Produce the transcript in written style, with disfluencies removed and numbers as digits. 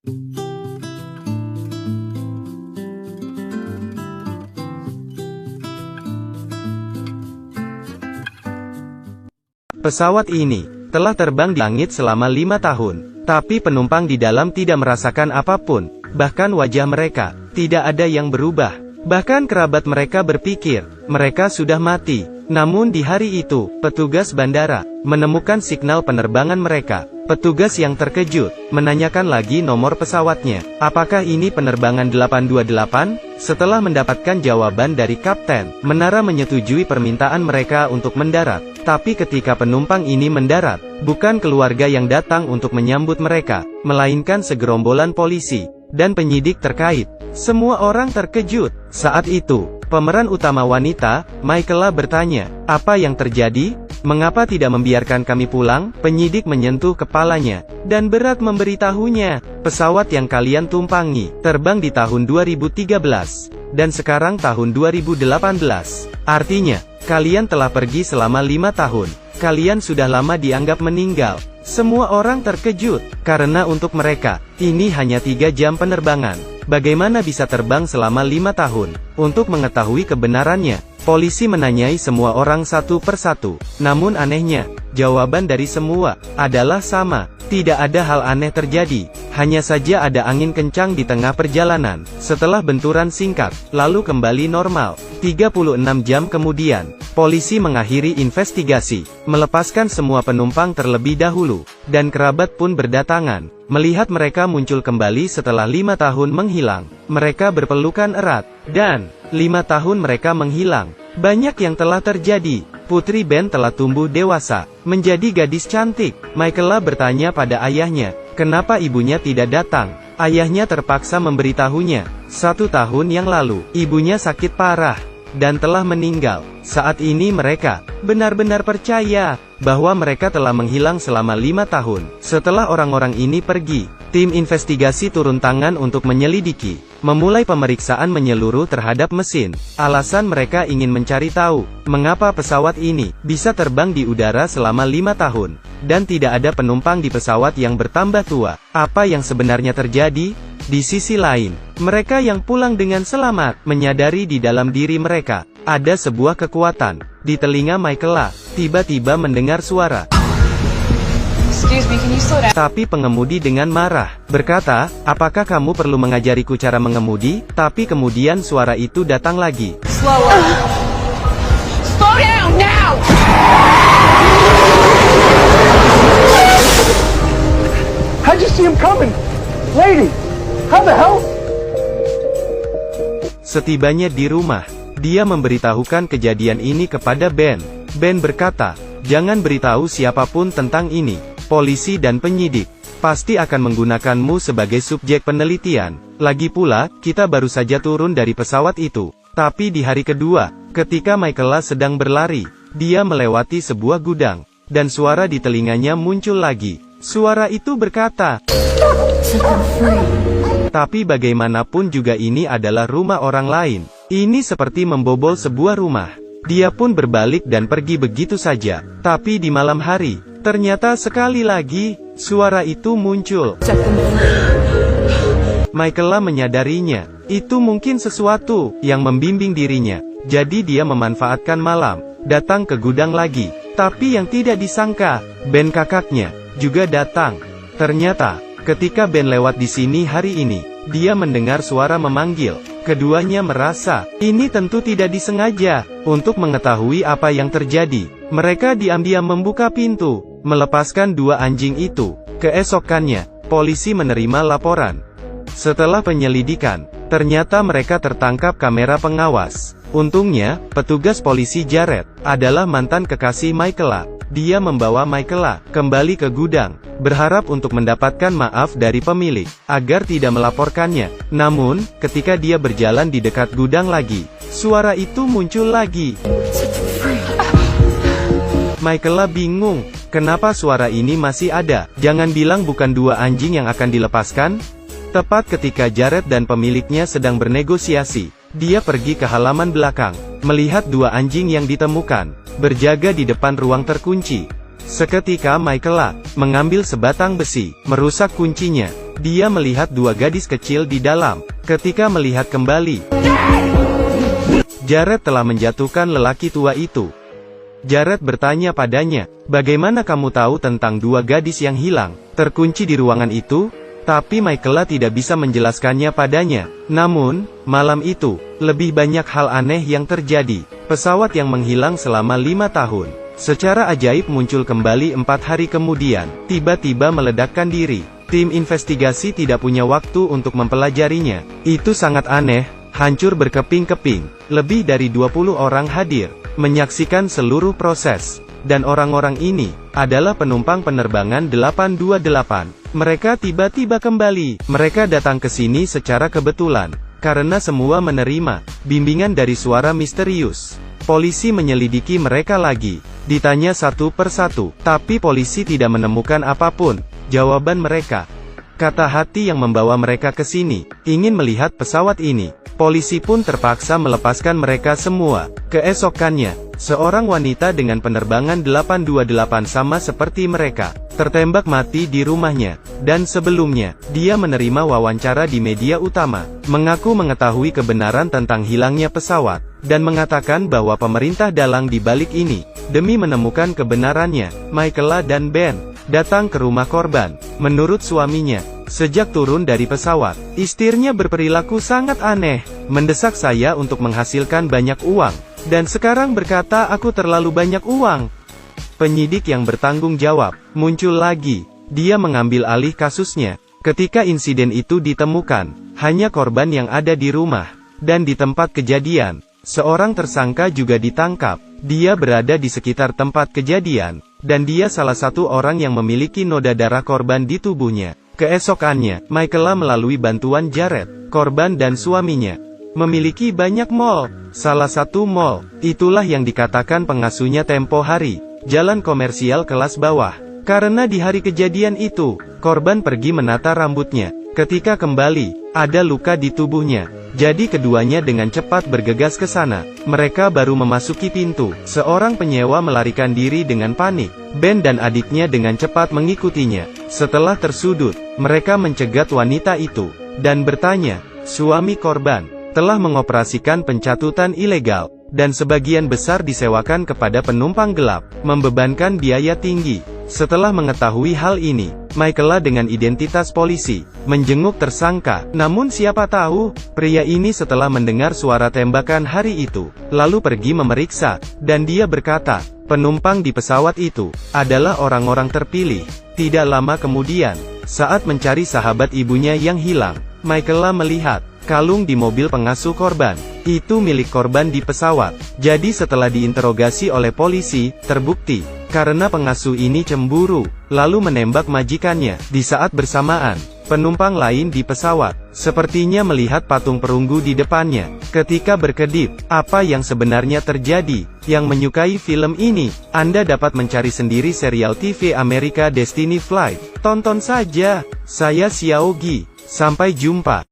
Pesawat ini telah terbang di langit selama 5 tahun, tapi penumpang di dalam tidak merasakan apapun, bahkan wajah mereka tidak ada yang berubah. Bahkan kerabat mereka berpikir mereka sudah mati. Namun di hari itu, petugas bandara menemukan signal penerbangan mereka. Petugas yang terkejut menanyakan lagi nomor pesawatnya. Apakah ini penerbangan 828? Setelah mendapatkan jawaban dari kapten, menara menyetujui permintaan mereka untuk mendarat. Tapi ketika penumpang ini mendarat, bukan keluarga yang datang untuk menyambut mereka, melainkan segerombolan polisi dan penyidik terkait. Semua orang terkejut. Saat itu, pemeran utama wanita, Michaela bertanya, "Apa yang terjadi? Mengapa tidak membiarkan kami pulang?" Penyidik menyentuh kepalanya, dan berat memberitahunya, "Pesawat yang kalian tumpangi, terbang di tahun 2013, dan sekarang tahun 2018. Artinya, kalian telah pergi selama 5 tahun. Kalian sudah lama dianggap meninggal." Semua orang terkejut, karena untuk mereka, ini hanya 3 jam penerbangan. Bagaimana bisa terbang selama 5 tahun? Untuk mengetahui kebenarannya, polisi menanyai semua orang satu persatu. Namun anehnya, jawaban dari semua adalah sama. Tidak ada hal aneh terjadi. Hanya saja ada angin kencang di tengah perjalanan. Setelah benturan singkat, lalu kembali normal. 36 jam kemudian, polisi mengakhiri investigasi, melepaskan semua penumpang terlebih dahulu, dan kerabat pun berdatangan. Melihat mereka muncul kembali setelah 5 tahun menghilang, mereka berpelukan erat, dan 5 tahun mereka menghilang. Banyak yang telah terjadi. Putri Ben telah tumbuh dewasa, menjadi gadis cantik. Michaela bertanya pada ayahnya, kenapa ibunya tidak datang. Ayahnya terpaksa memberitahunya, 1 tahun yang lalu, ibunya sakit parah, dan telah meninggal. Saat ini mereka benar-benar percaya bahwa mereka telah menghilang selama 5 tahun. Setelah orang-orang ini pergi, tim investigasi turun tangan untuk menyelidiki, memulai pemeriksaan menyeluruh terhadap mesin. Alasan mereka ingin mencari tahu, mengapa pesawat ini bisa terbang di udara selama 5 tahun, dan tidak ada penumpang di pesawat yang bertambah tua. Apa yang sebenarnya terjadi? Di sisi lain, mereka yang pulang dengan selamat, menyadari di dalam diri mereka, ada sebuah kekuatan. Di telinga Michaela, tiba-tiba mendengar suara. Excuse me, can you slow down? Tapi pengemudi dengan marah, berkata, apakah kamu perlu mengajariku cara mengemudi? Tapi kemudian suara itu datang lagi. Slower. Slow down now! How'd you see him coming? Lady, how the hell? Setibanya di rumah, dia memberitahukan kejadian ini kepada Ben. Ben berkata, jangan beritahu siapapun tentang ini. Polisi dan penyidik pasti akan menggunakanmu sebagai subjek penelitian. Lagi pula, kita baru saja turun dari pesawat itu. Tapi di hari kedua, ketika Michaela sedang berlari, dia melewati sebuah gudang, dan suara di telinganya muncul lagi. Suara itu berkata, tapi bagaimanapun juga ini adalah rumah orang lain. Ini seperti membobol sebuah rumah. Dia pun berbalik dan pergi begitu saja. Tapi di malam hari, ternyata sekali lagi, suara itu muncul. Michaela menyadarinya, itu mungkin sesuatu yang membimbing dirinya. Jadi dia memanfaatkan malam, datang ke gudang lagi. Tapi yang tidak disangka, Ben kakaknya juga datang. Ternyata, ketika Ben lewat di sini hari ini, dia mendengar suara memanggil. Keduanya merasa, ini tentu tidak disengaja. Untuk mengetahui apa yang terjadi, mereka diam-diam membuka pintu, melepaskan 2 anjing itu. Keesokannya, polisi menerima laporan. Setelah penyelidikan, ternyata mereka tertangkap kamera pengawas. Untungnya, petugas polisi Jared adalah mantan kekasih Michaela. Dia membawa Michaela kembali ke gudang, berharap untuk mendapatkan maaf dari pemilik, agar tidak melaporkannya. Namun, ketika dia berjalan di dekat gudang lagi, suara itu muncul lagi. Michaela bingung, kenapa suara ini masih ada? Jangan bilang bukan 2 anjing yang akan dilepaskan? Tepat ketika Jared dan pemiliknya sedang bernegosiasi, dia pergi ke halaman belakang, melihat 2 anjing yang ditemukan, berjaga di depan ruang terkunci. Seketika Michaela mengambil sebatang besi, merusak kuncinya, dia melihat dua gadis kecil di dalam. Ketika melihat kembali, Jared telah menjatuhkan lelaki tua itu. Jared bertanya padanya, "Bagaimana kamu tahu tentang dua gadis yang hilang, terkunci di ruangan itu?" Tapi Michaela tidak bisa menjelaskannya padanya. Namun, malam itu, lebih banyak hal aneh yang terjadi. Pesawat yang menghilang selama 5 tahun, secara ajaib muncul kembali 4 hari kemudian, tiba-tiba meledakkan diri. Tim investigasi tidak punya waktu untuk mempelajarinya. Itu sangat aneh, hancur berkeping-keping. Lebih dari 20 orang hadir, menyaksikan seluruh proses. Dan orang-orang ini, adalah penumpang penerbangan 828. Mereka tiba-tiba kembali. Mereka datang ke sini secara kebetulan, karena semua menerima bimbingan dari suara misterius. Polisi menyelidiki mereka lagi, ditanya satu persatu, tapi polisi tidak menemukan apapun. Jawaban mereka, kata hati yang membawa mereka ke sini, ingin melihat pesawat ini. Polisi pun terpaksa melepaskan mereka semua. Keesokannya, seorang wanita dengan penerbangan 828 sama seperti mereka, tertembak mati di rumahnya. Dan sebelumnya, dia menerima wawancara di media utama, mengaku mengetahui kebenaran tentang hilangnya pesawat, dan mengatakan bahwa pemerintah dalang di balik ini. Demi menemukan kebenarannya, Michaela dan Ben datang ke rumah korban. Menurut suaminya, sejak turun dari pesawat, istrinya berperilaku sangat aneh, mendesak saya untuk menghasilkan banyak uang, dan sekarang berkata aku terlalu banyak uang. Penyidik yang bertanggung jawab muncul lagi. Dia mengambil alih kasusnya. Ketika insiden itu ditemukan, hanya korban yang ada di rumah, dan di tempat kejadian. Seorang tersangka juga ditangkap. Dia berada di sekitar tempat kejadian, dan dia salah satu orang yang memiliki noda darah korban di tubuhnya. Keesokannya, Michaela melalui bantuan Jared, korban dan suaminya, memiliki banyak mall. Salah satu mall, itulah yang dikatakan pengasuhnya tempo hari, jalan komersial kelas bawah. Karena di hari kejadian itu, korban pergi menata rambutnya. Ketika kembali, ada luka di tubuhnya. Jadi keduanya dengan cepat bergegas ke sana. Mereka baru memasuki pintu, seorang penyewa melarikan diri dengan panik. Ben dan adiknya dengan cepat mengikutinya. Setelah tersudut, mereka mencegat wanita itu, dan bertanya, suami korban telah mengoperasikan pencatutan ilegal, dan sebagian besar disewakan kepada penumpang gelap, membebankan biaya tinggi. Setelah mengetahui hal ini, Michaela dengan identitas polisi, menjenguk tersangka. Namun siapa tahu, pria ini setelah mendengar suara tembakan hari itu, lalu pergi memeriksa, dan dia berkata, penumpang di pesawat itu, adalah orang-orang terpilih. Tidak lama kemudian, saat mencari sahabat ibunya yang hilang, Michaela melihat, kalung di mobil pengasuh korban. Itu milik korban di pesawat. Jadi setelah diinterogasi oleh polisi, terbukti, karena pengasuh ini cemburu, lalu menembak majikannya. Di saat bersamaan, penumpang lain di pesawat, sepertinya melihat patung perunggu di depannya. Ketika berkedip, apa yang sebenarnya terjadi? Yang menyukai film ini, Anda dapat mencari sendiri serial TV Amerika Destiny Flight. Tonton saja. Saya Xiaogi. Sampai jumpa.